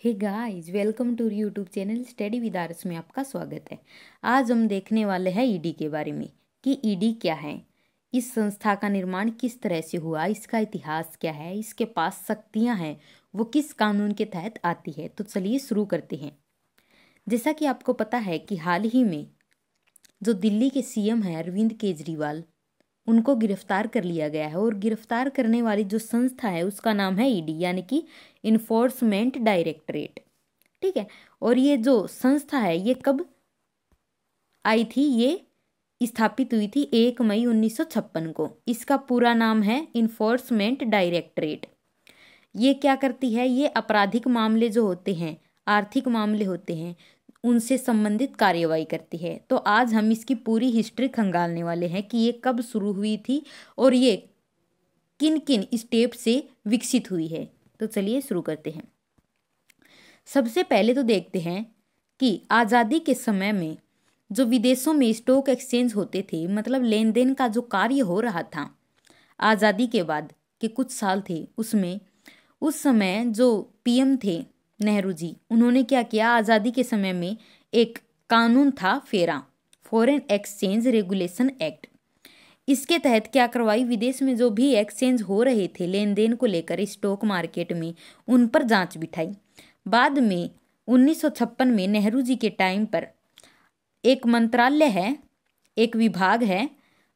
Hey guys, welcome to YouTube channel study with आर्स में आपका स्वागत है। आज हम देखने वाले हैं ईडी के बारे में कि ईडी क्या है, इस संस्था का निर्माण किस तरह से हुआ, इसका इतिहास क्या है, इसके पास शक्तियां हैं, वो किस कानून के तहत आती है। तो चलिए शुरू करते हैं। जैसा कि आपको पता है कि हाल ही में जो दिल्ली के सीएम हैं अरविंद केजरीवाल, उनको गिरफ्तार कर लिया गया है और गिरफ्तार करने वाली जो संस्था है उसका नाम है ईडी, यानी कि इन्फोर्समेंट डायरेक्टरेट। ठीक है। और ये जो संस्था है ये कब आई थी? ये स्थापित हुई थी 1 मई 1956 को। इसका पूरा नाम है इन्फोर्समेंट डायरेक्टरेट। ये क्या करती है? ये आपराधिक मामले जो होते हैं, आर्थिक मामले होते हैं, उनसे संबंधित कार्यवाही करती है। तो आज हम इसकी पूरी हिस्ट्री खंगालने वाले हैं कि ये कब शुरू हुई थी और ये किन किन स्टेप से विकसित हुई है। तो चलिए शुरू करते हैं। सबसे पहले तो देखते हैं कि आज़ादी के समय में जो विदेशों में स्टॉक एक्सचेंज होते थे, मतलब लेन देन का जो कार्य हो रहा था आज़ादी के बाद के कुछ साल थे, उसमें उस समय जो पीएम थे नेहरू जी, उन्होंने क्या किया? आज़ादी के समय में एक कानून था फेरा, फॉरेन एक्सचेंज रेगुलेशन एक्ट। इसके तहत क्या करवाई? विदेश में जो भी एक्सचेंज हो रहे थे लेन देन को लेकर स्टॉक मार्केट में, उन पर जांच बिठाई। बाद में 1956 में नेहरू जी के टाइम पर एक मंत्रालय है, एक विभाग है,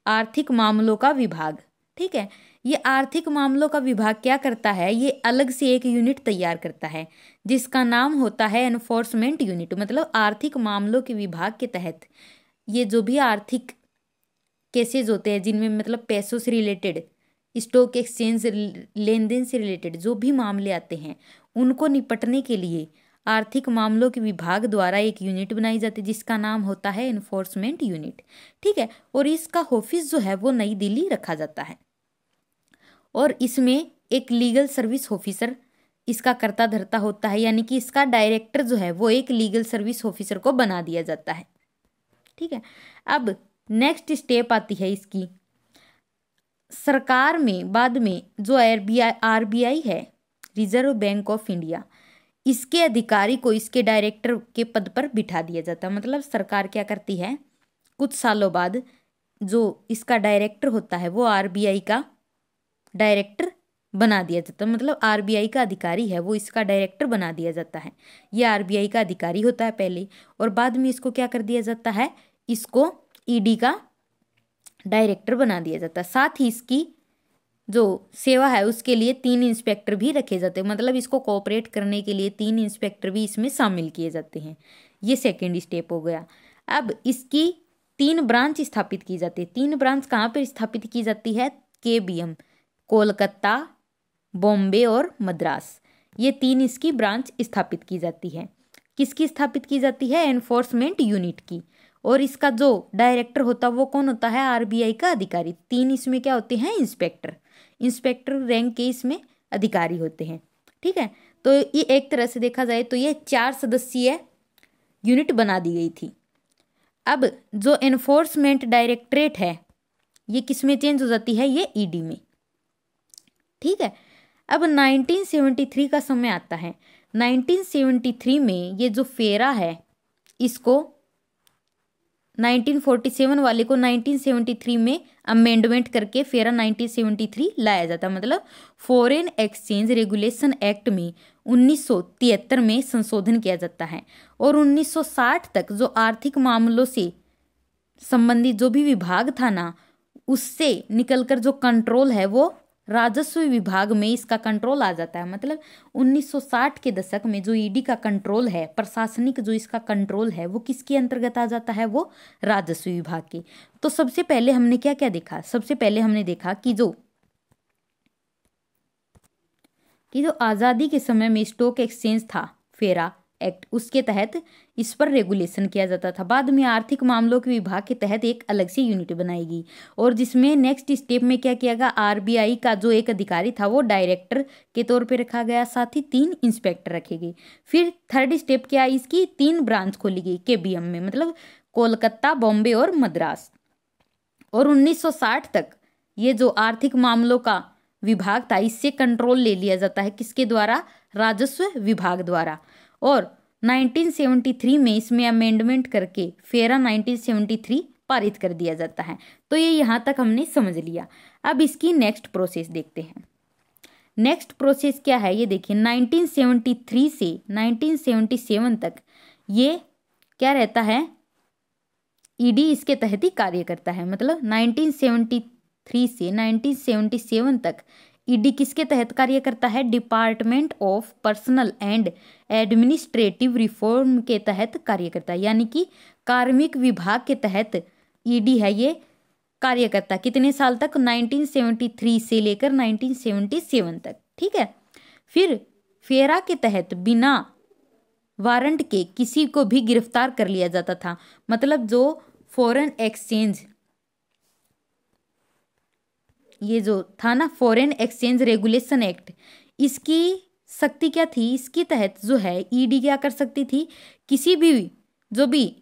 आर्थिक मामलों का विभाग। ठीक है। ये आर्थिक मामलों का विभाग क्या करता है? ये अलग से एक यूनिट तैयार करता है जिसका नाम होता है एनफोर्समेंट यूनिट। मतलब आर्थिक मामलों के विभाग के तहत ये जो भी आर्थिक केसेस होते हैं, जिनमें मतलब पैसों से रिलेटेड, स्टॉक एक्सचेंज लेन देन से रिलेटेड जो भी मामले आते हैं, उनको निपटने के लिए आर्थिक मामलों के विभाग द्वारा एक यूनिट बनाई जाती है जिसका नाम होता है एनफोर्समेंट यूनिट। ठीक है। और इसका ऑफिस जो है वो नई दिल्ली रखा जाता है और इसमें एक लीगल सर्विस ऑफिसर इसका कर्ता धर्ता होता है, यानी कि इसका डायरेक्टर जो है वो एक लीगल सर्विस ऑफिसर को बना दिया जाता है। ठीक है। अब नेक्स्ट स्टेप आती है इसकी सरकार में। बाद में जो आरबीआई है, रिजर्व बैंक ऑफ इंडिया, इसके अधिकारी को इसके डायरेक्टर के पद पर बिठा दिया जाता है। मतलब सरकार क्या करती है, कुछ सालों बाद जो इसका डायरेक्टर होता है वो आरबीआई का डायरेक्टर बना दिया जाता है। मतलब आरबीआई का अधिकारी है वो इसका डायरेक्टर बना दिया जाता है। ये आरबीआई का अधिकारी होता है पहले, और बाद में इसको क्या कर दिया जाता है? इसको ईडी का डायरेक्टर बना दिया जाता है। साथ ही इसकी जो सेवा है उसके लिए 3 इंस्पेक्टर भी रखे जाते हैं। मतलब इसको कोऑपरेट करने के लिए 3 इंस्पेक्टर भी इसमें शामिल किए जाते हैं। ये सेकेंड स्टेप हो गया। अब इसकी 3 ब्रांच स्थापित की जाती है। 3 ब्रांच कहाँ पर स्थापित की जाती है? केबीएम, कोलकाता, बॉम्बे और मद्रास। ये 3 इसकी ब्रांच स्थापित की जाती है। किसकी स्थापित की जाती है? एनफोर्समेंट यूनिट की। और इसका जो डायरेक्टर होता है वो कौन होता है? आरबीआई का अधिकारी। 3 इसमें क्या होते हैं? इंस्पेक्टर रैंक के इसमें अधिकारी होते हैं। ठीक है। तो ये एक तरह से देखा जाए तो ये 4 सदस्यीय यूनिट बना दी गई थी। अब जो एनफोर्समेंट डायरेक्टरेट है ये किसमें चेंज हो जाती है? ये ईडी में। ठीक है। अब 1973 का समय आता है। 1973 में ये जो फेरा है इसको 1947 वाले को 1973 में अमेंडमेंट करके फेरा 1973 लाया जाता। मतलब फॉरेन एक्सचेंज रेगुलेशन एक्ट में 1973 में संशोधन किया जाता है। और 1960 तक जो आर्थिक मामलों से संबंधित जो भी विभाग था ना, उससे निकलकर जो कंट्रोल है वो राजस्व विभाग में इसका कंट्रोल आ जाता है। मतलब 1960 के दशक में जो ईडी का कंट्रोल है, प्रशासनिक जो इसका कंट्रोल है, वो किसके अंतर्गत आ जाता है? वो राजस्व विभाग के। तो सबसे पहले हमने क्या क्या देखा? सबसे पहले हमने देखा कि जो आज़ादी के समय में स्टॉक एक्सचेंज था, फेरा एक्ट, उसके तहत इस पर रेगुलेशन किया जाता था। बाद में आर्थिक मामलों के विभाग के तहत एक अलग से यूनिट बनाएगी और जिसमें नेक्स्ट स्टेप में क्या किया गया? आरबीआई का जो एक अधिकारी था वो डायरेक्टर के तौर पे रखा गया, साथ ही 3 इंस्पेक्टर रखे गए। फिर थर्ड स्टेप क्या? इसकी 3 ब्रांच खोली गई केबीएम में, मतलब कोलकाता, बॉम्बे और मद्रास। और 1960 तक ये जो आर्थिक मामलों का विभाग था, इससे कंट्रोल ले लिया जाता है, किसके द्वारा? राजस्व विभाग द्वारा। और 1973 में इसमें अमेंडमेंट करके फेरा 1973 पारित कर दिया जाता है। तो ये यहाँ तक हमने समझ लिया। अब इसकी नेक्स्ट प्रोसेस देखते हैं। नेक्स्ट प्रोसेस क्या है ये देखिए, 1973 से 1977 तक ये क्या रहता है, ईडी इसके तहत ही कार्य करता है। मतलब 1973 से 1977 तक ईडी किसके तहत कार्य करता है? Department of personal and administrative reform के तहत कार्य करता है, यानी कि कार्मिक विभाग के तहत ईडी है ये कार्य करता है। कितने साल तक? 1973 से लेकर 1977 तक। ठीक है। फिर फेरा के तहत बिना वारंट के किसी को भी गिरफ्तार कर लिया जाता था। मतलब जो फॉरेन एक्सचेंज, ये जो था ना फॉरेन एक्सचेंज रेगुलेशन एक्ट, इसकी शक्ति क्या थी? इसके तहत जो है ईडी क्या कर सकती थी? किसी भी जो भी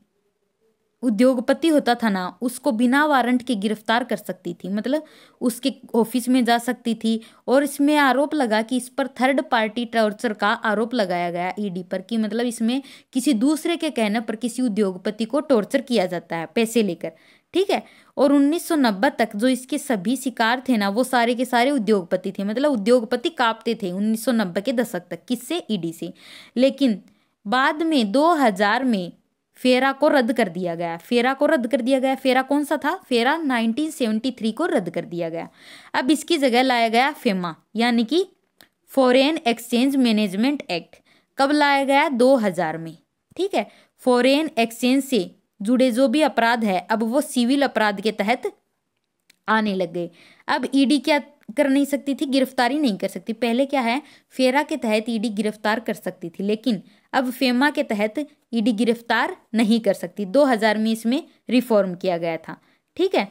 उद्योगपति होता था ना, उसको बिना वारंट के गिरफ्तार कर सकती थी। मतलब उसके ऑफिस में जा सकती थी। और इसमें आरोप लगा कि इस पर थर्ड पार्टी टॉर्चर का आरोप लगाया गया ईडी पर, कि मतलब इसमें किसी दूसरे के कहने पर किसी उद्योगपति को टॉर्चर किया जाता है पैसे लेकर। ठीक है। और 1990 तक जो इसके सभी शिकार थे ना, वो सारे के सारे उद्योगपति थे। मतलब उद्योगपति कांपते थे 1990 के दशक तक, किससे? ईडी से। लेकिन बाद में 2000 में फेरा को रद्द कर दिया गया। फेरा को रद्द कर दिया गया। फेरा कौन सा था? फेरा 1973 को रद्द कर दिया गया। अब इसकी जगह लाया गया फेमा, यानी कि फॉरेन एक्सचेंज मैनेजमेंट एक्ट। कब लाया गया? 2000 में। ठीक है। फॉरेन एक्सचेंज से जुड़े जो भी अपराध है, अब वो सिविल अपराध के तहत आने लग गए। अब ईडी क्या कर नहीं सकती थी? गिरफ्तारी नहीं कर सकती। पहले क्या है, फेरा के तहत ईडी गिरफ्तार कर सकती थी, लेकिन अब फेमा के तहत ईडी गिरफ्तार नहीं कर सकती। 2000 में इसमें रिफॉर्म किया गया था। ठीक है।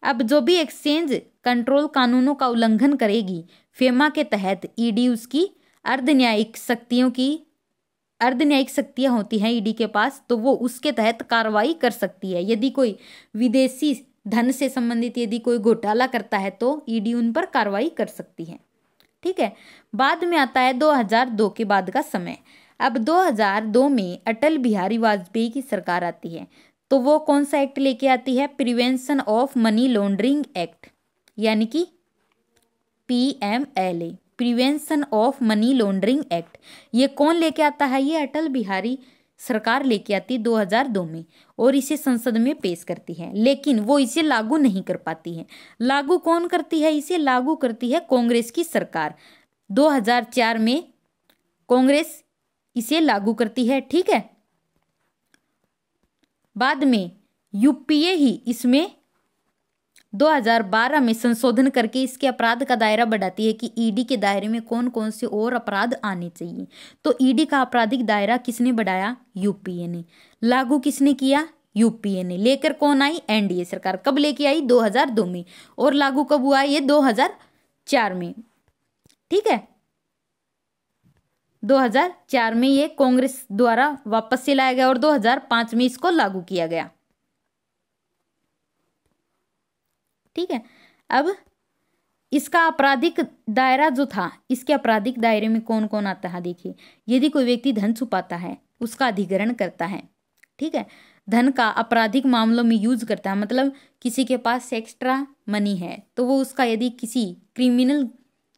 अब जो भी एक्सचेंज कंट्रोल कानूनों का उल्लंघन करेगी, फेमा के तहत ईडी उसकी अर्धन्यायिक शक्तियां होती हैं ईडी के पास, तो वो उसके तहत कार्रवाई कर सकती है। यदि कोई विदेशी धन से संबंधित यदि कोई घोटाला करता है तो ईडी उन पर कार्रवाई कर सकती है। ठीक है। बाद में आता है 2002 के बाद का समय। अब 2002 में अटल बिहारी वाजपेयी की सरकार आती है, तो वो कौन सा एक्ट लेके आती है? Prevention of money laundering act, यानी कि PMLA, prevention of money laundering act. ये कौन लेके आता है? ये अटल बिहारी सरकार लेके आती है 2002 में, और इसे संसद में पेश करती है, लेकिन वो इसे लागू नहीं कर पाती है। लागू कौन करती है? इसे लागू करती है कांग्रेस की सरकार। 2004 में कांग्रेस इसे लागू करती है। ठीक है। बाद में यूपीए ही इसमें 2012 में संशोधन करके इसके अपराध का दायरा बढ़ाती है कि ईडी के दायरे में कौन कौन से और अपराध आने चाहिए। तो ईडी का आपराधिक दायरा किसने बढ़ाया? यूपीए ने। लागू किसने किया? यूपीए ने। लेकर कौन आई? एनडीए सरकार। कब लेके आई? 2002 में। और लागू कब हुआ? ये 2004 में। ठीक है। 2004 में ये कांग्रेस द्वारा वापस से लाया गया और 2005 में इसको लागू किया गया। ठीक है। अब इसका आपराधिक दायरा जो था, इसके आपराधिक दायरे में कौन कौन आता है? देखिए, यदि कोई व्यक्ति धन छुपाता है, उसका अधिग्रहण करता है, ठीक है, धन का आपराधिक मामलों में यूज करता है, मतलब किसी के पास एक्स्ट्रा मनी है तो वो उसका यदि किसी क्रिमिनल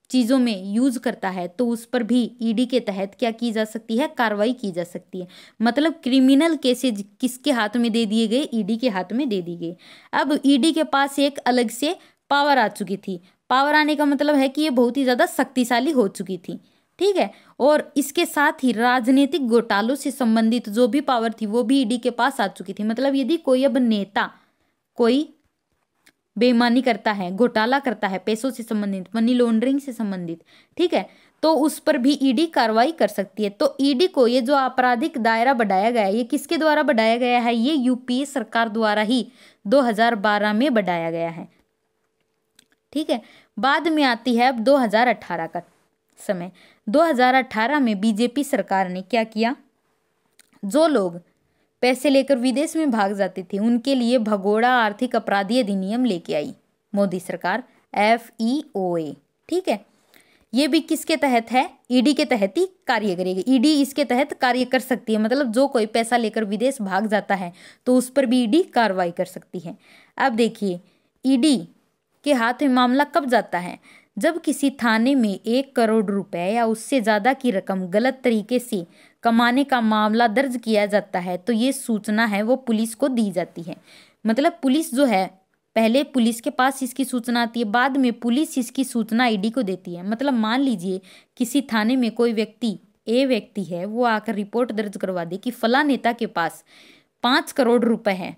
चीज़ों में यूज करता है तो उस पर भी ईडी के तहत क्या की जा सकती है? कार्रवाई की जा सकती है। मतलब क्रिमिनल केसेज किसके हाथ में दे दिए गए? ईडी के हाथ में दे दी गई। अब ईडी के पास एक अलग से पावर आ चुकी थी। पावर आने का मतलब है कि ये बहुत ही ज़्यादा शक्तिशाली हो चुकी थी। ठीक है। और इसके साथ ही राजनीतिक घोटालों से संबंधित जो भी पावर थी वो भी ईडी के पास आ चुकी थी। मतलब यदि कोई अब नेता कोई बेईमानी करता है, घोटाला करता है, पैसों से संबंधित, मनी लॉन्ड्रिंग से संबंधित, ठीक है, तो उस पर भी ईडी कार्रवाई कर सकती है। तो ईडी को ये जो आपराधिक दायरा बढ़ाया गया है, ये किसके द्वारा बढ़ाया गया है? ये यूपीए सरकार द्वारा ही 2012 में बढ़ाया गया है। ठीक है। बाद में आती है अब 2018 का समय। 2018 में बीजेपी सरकार ने क्या किया? जो लोग पैसे लेकर विदेश में भाग जाते थे उनके लिए भगोड़ा आर्थिक अपराधी अधिनियम लेके आई मोदी सरकार, FEOA। ठीक है, ये भी किसके तहत है? ईडी के तहत ही कार्य करेगी। ईडी इसके तहत कार्य कर सकती है, मतलब जो कोई पैसा लेकर विदेश भाग जाता है तो उस पर भी ईडी कार्रवाई कर सकती है। अब देखिए, ईडी के हाथ में मामला कब जाता है? जब किसी थाने में 1 करोड़ रुपए या उससे ज्यादा की रकम गलत तरीके से कमाने का मामला दर्ज किया जाता है तो ये सूचना है वो पुलिस को दी जाती है। मतलब पुलिस जो है, पहले पुलिस के पास इसकी सूचना आती है, बाद में पुलिस इसकी सूचना ईडी को देती है। मतलब मान लीजिए किसी थाने में कोई व्यक्ति है, वो आकर रिपोर्ट दर्ज करवा दे कि फला नेता के पास 5 करोड़ रुपए है,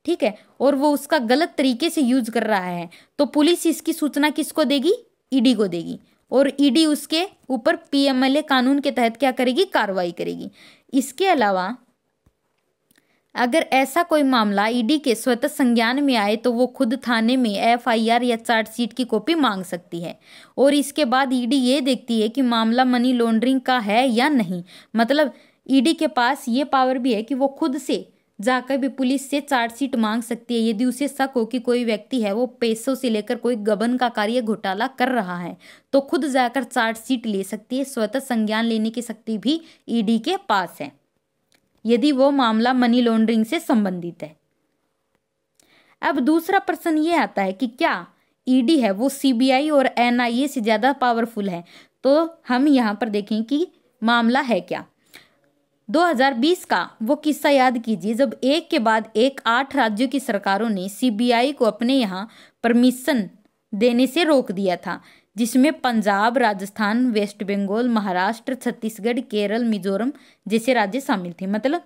ठीक है, और वो उसका गलत तरीके से यूज कर रहा है, तो पुलिस इसकी सूचना किसको देगी? ईडी को देगी, और ईडी उसके ऊपर पीएमएलए कानून के तहत क्या करेगी? कार्रवाई करेगी। इसके अलावा अगर ऐसा कोई मामला ईडी के स्वतः संज्ञान में आए तो वो खुद थाने में एफआईआर या चार्जशीट की कॉपी मांग सकती है, और इसके बाद ईडी ये देखती है कि मामला मनी लॉन्ड्रिंग का है या नहीं। मतलब ईडी के पास ये पावर भी है कि वो खुद से जाकर भी पुलिस से चार्जशीट मांग सकती है। यदि उसे शक हो कि कोई व्यक्ति है वो पैसों से लेकर कोई गबन का कार्य घोटाला कर रहा है तो खुद जाकर चार्जशीट ले सकती है। स्वतः संज्ञान लेने की शक्ति भी ईडी के पास है यदि वो मामला मनी लॉन्ड्रिंग से संबंधित है। अब दूसरा प्रश्न ये आता है कि क्या ईडी है वो सीबीआई और एनआईए से ज्यादा पावरफुल है? तो हम यहाँ पर देखें कि मामला है क्या। 2020 का वो किस्सा याद कीजिए जब एक के बाद एक 8 राज्यों की सरकारों ने सीबीआई को अपने यहाँ परमिशन देने से रोक दिया था, जिसमें पंजाब, राजस्थान, वेस्ट बंगाल, महाराष्ट्र, छत्तीसगढ़, केरल, मिजोरम जैसे राज्य शामिल थे। मतलब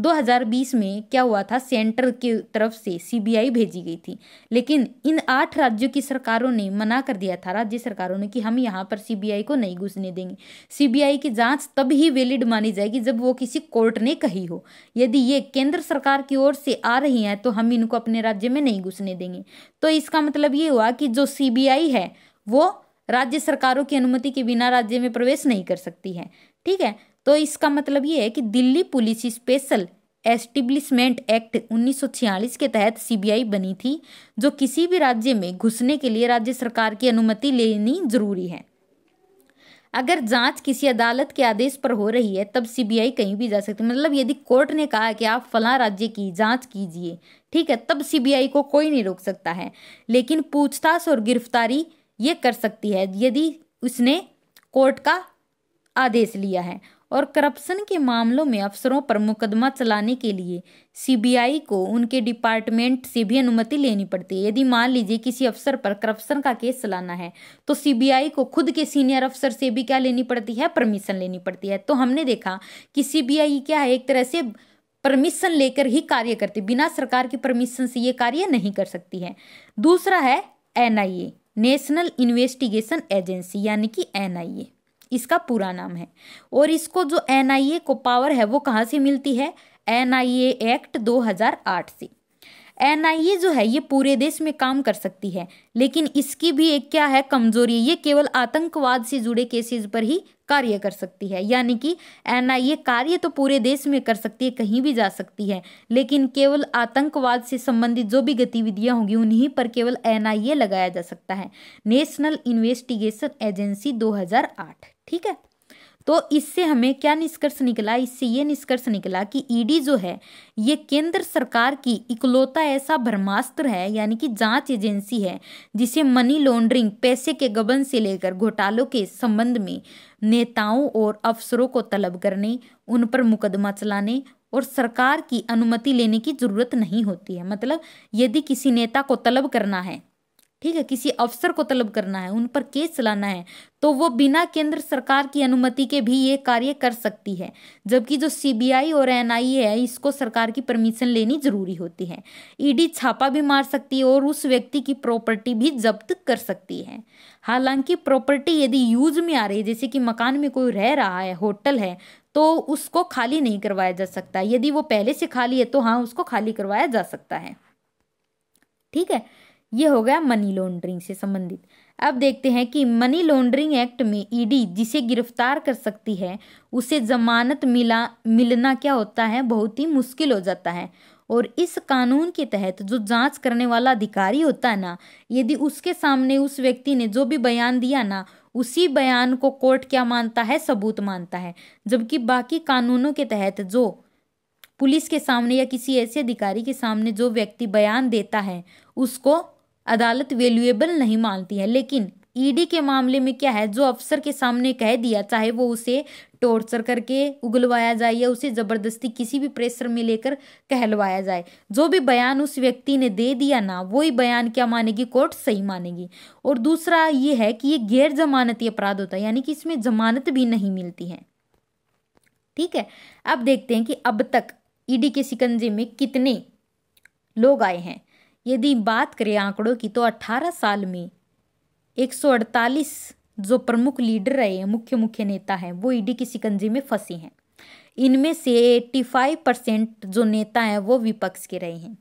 2020 में क्या हुआ था, सेंटर की तरफ से सीबीआई भेजी गई थी, लेकिन इन 8 राज्यों की सरकारों ने मना कर दिया था, राज्य सरकारों ने, कि हम यहाँ पर सीबीआई को नहीं घुसने देंगे। सीबीआई की जांच तब ही वैलिड मानी जाएगी जब वो किसी कोर्ट ने कही हो। यदि ये केंद्र सरकार की ओर से आ रही हैं तो हम इनको अपने राज्य में नहीं घुसने देंगे। तो इसका मतलब ये हुआ कि जो सीबीआई है वो राज्य सरकारों की अनुमति के बिना राज्य में प्रवेश नहीं कर सकती है। ठीक है, तो इसका मतलब ये है कि Delhi police special establishment act 1946 के तहत सीबीआई बनी थी, जो किसी भी राज्य में घुसने के लिए राज्य सरकार की अनुमति लेनी जरूरी है। अगर जांच किसी अदालत के आदेश पर हो रही है तब सीबीआई कहीं भी जा सकती है। मतलब यदि कोर्ट ने कहा कि आप फलां राज्य की जांच कीजिए, ठीक है, तब सीबीआई को कोई नहीं रोक सकता है। लेकिन पूछताछ और गिरफ्तारी ये कर सकती है यदि उसने कोर्ट का आदेश लिया है। और करप्शन के मामलों में अफसरों पर मुकदमा चलाने के लिए सीबीआई को उनके डिपार्टमेंट से भी अनुमति लेनी पड़ती है। यदि मान लीजिए किसी अफसर पर करप्शन का केस चलाना है तो सीबीआई को खुद के सीनियर अफसर से भी क्या लेनी पड़ती है? परमिशन लेनी पड़ती है। तो हमने देखा कि सीबीआई क्या है, एक तरह से परमिशन लेकर ही कार्य करती, बिना सरकार की परमिशन से ये कार्य नहीं कर सकती है। दूसरा है एनआईए, नेशनल इन्वेस्टिगेशन एजेंसी, यानी कि एनआईए इसका पूरा नाम है। और इसको जो एनआईए को पावर है वो कहाँ से मिलती है? एनआईए एक्ट 2008 से। एनआईए जो है ये पूरे देश में काम कर सकती है, लेकिन इसकी भी एक क्या है कमजोरी, ये केवल आतंकवाद से जुड़े केसेस पर ही कार्य कर सकती है। यानी कि एनआईए कार्य तो पूरे देश में कर सकती है, कहीं भी जा सकती है, लेकिन केवल आतंकवाद से संबंधित जो भी गतिविधियां होंगी उन्हीं पर केवल एनआईए लगाया जा सकता है। National investigation agency 2008। ठीक है, तो इससे हमें क्या निष्कर्ष निकला? इससे ये निष्कर्ष निकला कि ईडी जो है ये केंद्र सरकार की इकलौता ऐसा ब्रह्मास्त्र है, यानी कि जांच एजेंसी है जिसे मनी लॉन्ड्रिंग, पैसे के गबन से लेकर घोटालों के संबंध में नेताओं और अफसरों को तलब करने, उन पर मुकदमा चलाने और सरकार की अनुमति लेने की जरूरत नहीं होती है। मतलब यदि किसी नेता को तलब करना है, ठीक है, किसी अफसर को तलब करना है, उन पर केस चलाना है, तो वो बिना केंद्र सरकार की अनुमति के भी ये कार्य कर सकती है। जबकि जो सीबीआई और एनआईए है इसको सरकार की परमिशन लेनी जरूरी होती है। ईडी छापा भी मार सकती है और उस व्यक्ति की प्रॉपर्टी भी जब्त कर सकती है। हालांकि प्रॉपर्टी यदि यूज में आ रही है, जैसे कि मकान में कोई रह रहा है, होटल है, तो उसको खाली नहीं करवाया जा सकता। यदि वो पहले से खाली है तो हाँ उसको खाली करवाया जा सकता है। ठीक है, ये हो गया मनी लॉन्ड्रिंग से संबंधित। अब देखते हैं कि मनी लॉन्ड्रिंग एक्ट में ईडी जिसे गिरफ्तार कर सकती है उसे जमानत मिलना क्या होता है, बहुत ही मुश्किल हो जाता है। और इस कानून के तहत जो जांच करने वाला अधिकारी होता है ना, यदि उसके सामने उस व्यक्ति ने जो भी बयान दिया ना, उसी बयान को कोर्ट क्या मानता है, सबूत मानता है। जबकि बाकी कानूनों के तहत जो पुलिस के सामने या किसी ऐसे अधिकारी के सामने जो व्यक्ति बयान देता है उसको अदालत वैल्यूएबल नहीं मानती है। लेकिन ईडी के मामले में क्या है, जो अफसर के सामने कह दिया, चाहे वो उसे टॉर्चर करके उगलवाया जाए या उसे जबरदस्ती किसी भी प्रेशर में लेकर कहलवाया जाए, जो भी बयान उस व्यक्ति ने दे दिया ना, वही बयान क्या मानेगी, कोर्ट सही मानेगी। और दूसरा ये है कि ये गैर जमानती अपराध होता है, यानी कि इसमें जमानत भी नहीं मिलती है। ठीक है, अब देखते हैं कि अब तक ईडी के शिकंजे में कितने लोग आए हैं। यदि बात करें आंकड़ों की तो 18 साल में 148 जो प्रमुख लीडर रहे हैं, मुख्य नेता हैं, वो ईडी के शिकंजे में फंसे हैं। इनमें से 85% जो नेता हैं वो विपक्ष के रहे हैं।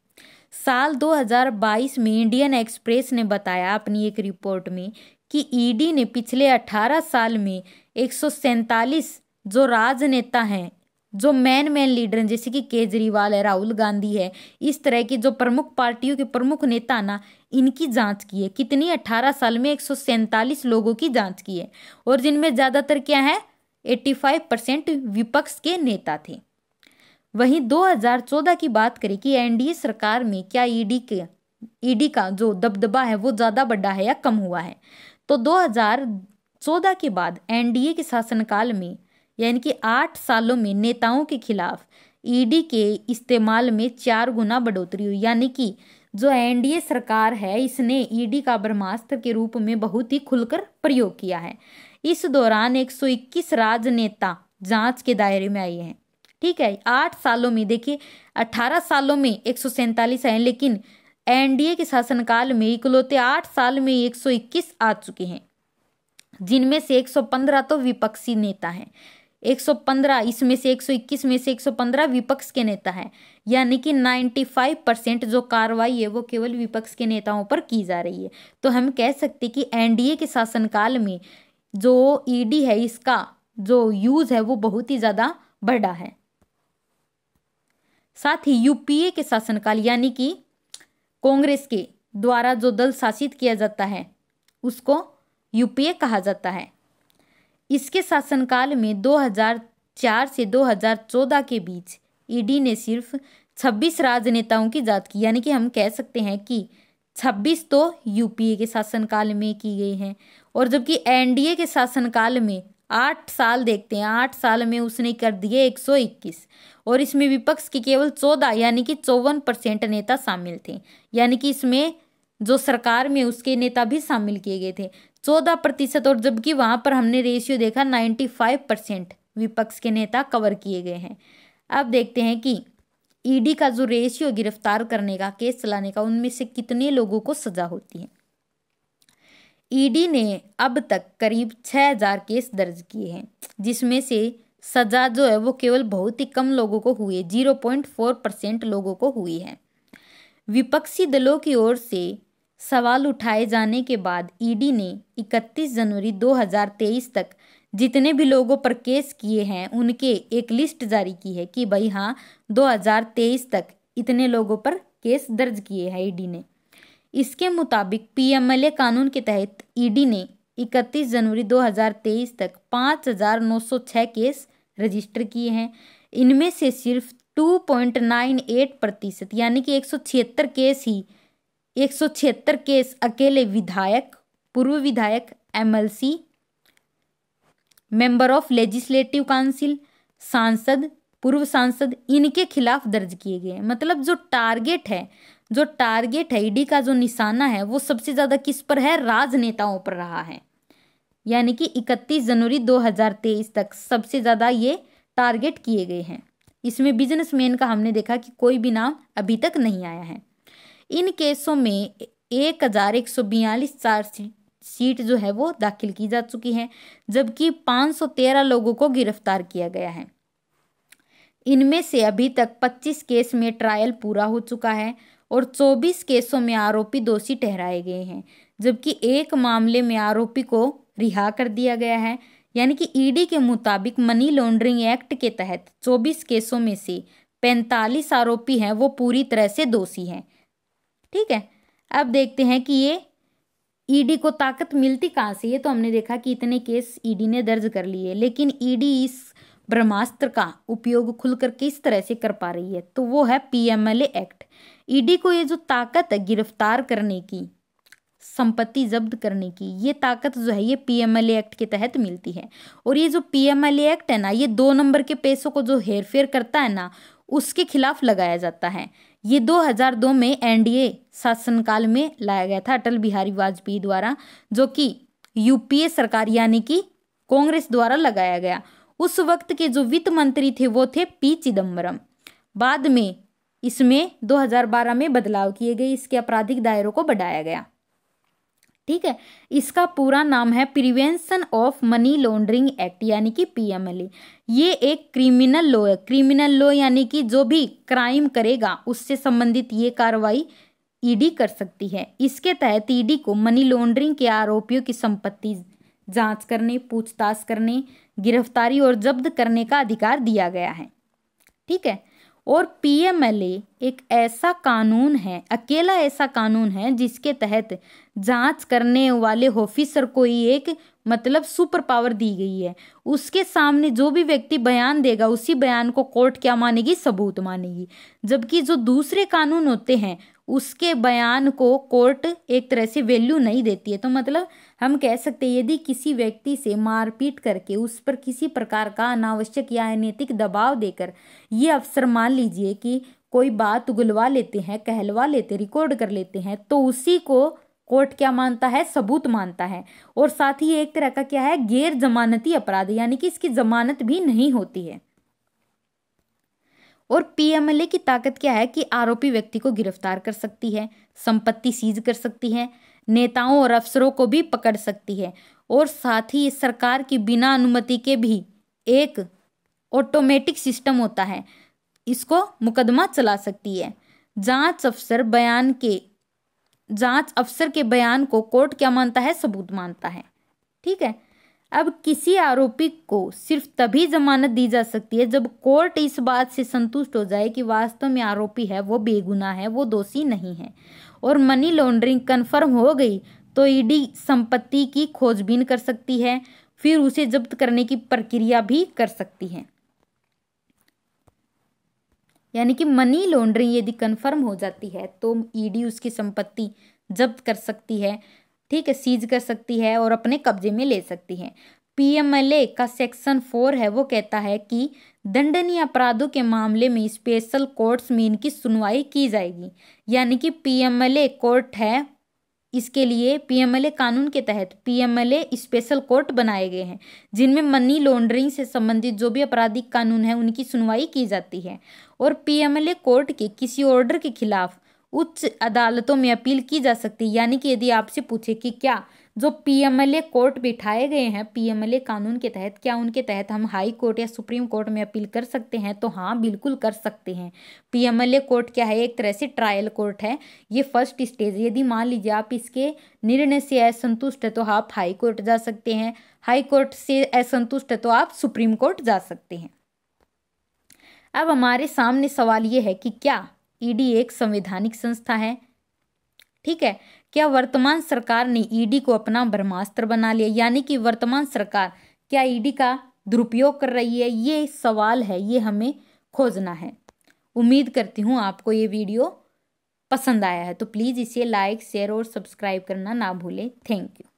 साल 2022 में इंडियन एक्सप्रेस ने बताया अपनी एक रिपोर्ट में कि ईडी ने पिछले 18 साल में 147 जो राजनेता हैं, जो मेन लीडर हैं, जैसे कि केजरीवाल है, राहुल गांधी है, इस तरह की जो प्रमुख पार्टियों के प्रमुख नेता ना, इनकी जांच की है। कितनी, 18 साल में 147 लोगों की जांच की है। और जिनमें ज्यादातर क्या है, 85% विपक्ष के नेता थे। वहीं 2014 की बात करें कि एनडीए सरकार में क्या ईडी का जो दबदबा है वो ज्यादा बढ़ा है या कम हुआ है, तो 2014 के बाद एनडीए के शासनकाल में, यानी कि 8 सालों में नेताओं के खिलाफ ईडी के इस्तेमाल में 4 गुना बढ़ोतरी हुई। यानी कि जो एनडीए सरकार है, इसने ईडी का ब्रह्मास्त्र के रूप में बहुत ही खुलकर प्रयोग किया है। इस दौरान 121 राजनेता जांच के दायरे में आए हैं। ठीक है, 8 सालों में देखिए, 18 सालों में 147 आए, लेकिन एनडीए के शासनकाल में इकलौते 8 साल में 121 आ चुके हैं, जिनमें से 115 तो विपक्षी नेता हैं। 115 इसमें से 121 में से 115 विपक्ष के नेता हैं। यानी कि 95% जो कार्रवाई है वो केवल विपक्ष के नेताओं पर की जा रही है। तो हम कह सकते कि एनडीए के शासनकाल में जो ईडी है, इसका जो यूज है वो बहुत ही ज्यादा बढ़ा है। साथ ही यूपीए के शासनकाल, यानी कि कांग्रेस के द्वारा जो दल शासित किया जाता है उसको यूपीए कहा जाता है। इसके शासनकाल में 2004 से 2014 के बीच ईडी ने सिर्फ 26 राजनेताओं की जांच की। यानी कि हम कह सकते हैं कि 26 तो यूपीए के शासनकाल में की गई हैं, और जबकि एनडीए के शासनकाल में 8 साल देखते हैं, 8 साल में उसने कर दिए 121, और इसमें विपक्ष के केवल 14 यानी कि 54% नेता शामिल थे। यानी कि इसमें जो सरकार में उसके नेता भी शामिल किए गए थे, 14%। और जबकि वहां पर हमने रेशियो देखा 95% विपक्ष के नेता कवर किए गए हैं। अब देखते हैं कि ईडी का जो रेशियो गिरफ्तार करने का, केस चलाने का, उनमें से कितने लोगों को सजा होती है। ईडी ने अब तक करीब 6000 केस दर्ज किए हैं, जिसमें से सजा जो है वो केवल बहुत ही कम लोगों को हुई है, 0.4% लोगों को हुई है। विपक्षी दलों की ओर से सवाल उठाए जाने के बाद ईडी ने 31 जनवरी 2023 तक जितने भी लोगों पर केस किए हैं उनके एक लिस्ट जारी की है कि भाई हाँ, 2023 तक इतने लोगों पर केस दर्ज किए हैं ईडी ने। इसके मुताबिक पीएमएलए कानून के तहत ईडी ने 31 जनवरी 2023 तक 5906 केस रजिस्टर किए हैं। इनमें से सिर्फ 2.98% यानी कि 176 केस अकेले विधायक, पूर्व विधायक, MLC, member of legislative council, सांसद, पूर्व सांसद, इनके खिलाफ दर्ज किए गए हैं। मतलब जो टारगेट है ईडी का, जो निशाना है वो सबसे ज्यादा किस पर है, राजनेताओं पर रहा है। यानी कि 31 जनवरी 2023 तक सबसे ज्यादा ये टारगेट किए गए हैं। इसमें बिजनेसमैन का हमने देखा कि कोई भी नाम अभी तक नहीं आया है। इन केसों में 1142 चार्जशीट जो है वो दाखिल की जा चुकी है, जबकि 513 लोगों को गिरफ्तार किया गया है। इनमें से अभी तक 25 केस में ट्रायल पूरा हो चुका है और 24 केसों में आरोपी दोषी ठहराए गए हैं, जबकि एक मामले में आरोपी को रिहा कर दिया गया है। यानी कि ईडी के मुताबिक मनी लॉन्ड्रिंग एक्ट के तहत 24 केसों में से 45 आरोपी हैं वो पूरी तरह से दोषी हैं। ठीक है, अब देखते हैं कि ये ईडी को ताकत मिलती कहाँ से। ये तो हमने देखा कि इतने केस ईडी ने दर्ज कर लिए, लेकिन ईडी इस ब्रह्मास्त्र का उपयोग खुलकर किस तरह से कर पा रही है, तो वो है पीएमएलए एक्ट। ईडी को ये जो ताकत है गिरफ्तार करने की, संपत्ति जब्त करने की, ये ताकत जो है ये पीएमएलए एक्ट के तहत मिलती है। और ये जो पीएमएलए एक्ट है ना, ये 2 नंबर के पैसों को जो हेरफेर करता है ना, उसके खिलाफ लगाया जाता है। ये 2002 में एनडीए शासनकाल में लाया गया था अटल बिहारी वाजपेयी द्वारा, जो कि यूपीए सरकार यानी कि कांग्रेस द्वारा लगाया गया। उस वक्त के जो वित्त मंत्री थे वो थे पी चिदम्बरम। बाद में इसमें 2012 में बदलाव किए गए, इसके आपराधिक दायरों को बढ़ाया गया। ठीक है, इसका पूरा नाम है prevention of money laundering act यानी कि पीएमएलए। ये एक क्रिमिनल लॉ है। क्रिमिनल लॉ यानी कि जो भी क्राइम करेगा उससे संबंधित ये कार्रवाई ईडी कर सकती है। इसके तहत ईडी को मनी लॉन्ड्रिंग के आरोपियों की संपत्ति जांच करने, पूछताछ करने, गिरफ्तारी और जब्त करने का अधिकार दिया गया है। ठीक है, और पीएमएलए एक ऐसा कानून है, अकेला ऐसा कानून है जिसके तहत जांच करने वाले ऑफिसर को ही एक मतलब सुपर पावर दी गई है। उसके सामने जो भी व्यक्ति बयान देगा उसी बयान को कोर्ट क्या मानेगी, सबूत मानेगी। जबकि जो दूसरे कानून होते हैं उसके बयान को कोर्ट एक तरह से वैल्यू नहीं देती है। तो मतलब हम कह सकते हैं यदि किसी व्यक्ति से मारपीट करके उस पर किसी प्रकार का अनावश्यक या अनैतिक दबाव देकर ये अफसर मान लीजिए कि कोई बात उगलवा लेते हैं, कहलवा लेते, रिकॉर्ड कर लेते हैं, तो उसी को कोर्ट क्या मानता है, सबूत मानता है। और साथ ही एक तरह का क्या है, गैर जमानती अपराध, यानी कि इसकी जमानत भी नहीं होती है। और पीएमएलए की ताकत क्या है कि आरोपी व्यक्ति को गिरफ्तार कर सकती है, संपत्ति सीज कर सकती है, नेताओं और अफसरों को भी पकड़ सकती है, और साथ ही सरकार की बिना अनुमति के भी एक ऑटोमेटिक सिस्टम होता है, इसको मुकदमा चला सकती है। जांच अफसर के बयान को कोर्ट क्या मानता है, सबूत मानता है। ठीक है, अब किसी आरोपी को सिर्फ तभी जमानत दी जा सकती है जब कोर्ट इस बात से संतुष्ट हो जाए कि वास्तव में आरोपी है वो बेगुनाह है, वो दोषी नहीं है। और मनी लॉन्ड्रिंग कन्फर्म हो गई तो ईडी संपत्ति की खोजबीन कर सकती है, फिर उसे जब्त करने की प्रक्रिया भी कर सकती है। यानी कि मनी लॉन्ड्रिंग यदि कन्फर्म हो जाती है तो ईडी उसकी संपत्ति जब्त कर सकती है, ठीक है, सीज कर सकती है और अपने कब्जे में ले सकती है। पीएमएलए का सेक्शन 4 है, वो कहता है कि दंडनीय अपराधों के मामले में स्पेशल कोर्ट्स में इनकी सुनवाई की जाएगी। यानी कि पीएमएलए कोर्ट है, इसके लिए पीएमएलए कानून के तहत पीएमएलए स्पेशल कोर्ट बनाए गए हैं जिनमें मनी लॉन्ड्रिंग से संबंधित जो भी आपराधिक कानून है उनकी सुनवाई की जाती है। और पीएमएलए कोर्ट के किसी ऑर्डर के खिलाफ उच्च अदालतों में अपील की जा सकती है। यानी कि यदि आपसे पूछे कि क्या जो पीएमएलए कोर्ट बिठाए गए हैं पीएमएलए कानून के तहत, क्या उनके तहत हम हाई कोर्ट या सुप्रीम कोर्ट में अपील कर सकते हैं, तो हाँ बिल्कुल कर सकते हैं। पीएमएलए कोर्ट क्या है, एक तरह से ट्रायल कोर्ट है, ये फर्स्ट स्टेज। यदि मान लीजिए आप इसके निर्णय से असंतुष्ट है तो आप हाई कोर्ट जा सकते हैं, हाई कोर्ट से असंतुष्ट है तो आप सुप्रीम कोर्ट जा सकते हैं। अब हमारे सामने सवाल ये है कि क्या ईडी एक संवैधानिक संस्था है? ठीक है, क्या वर्तमान सरकार ने ईडी को अपना ब्रह्मास्त्र बना लिया? यानी कि वर्तमान सरकार क्या ईडी का दुरुपयोग कर रही है? ये सवाल है, ये हमें खोजना है। उम्मीद करती हूँ आपको ये वीडियो पसंद आया है, तो प्लीज़ इसे लाइक, शेयर और सब्सक्राइब करना ना भूलें। Thank you.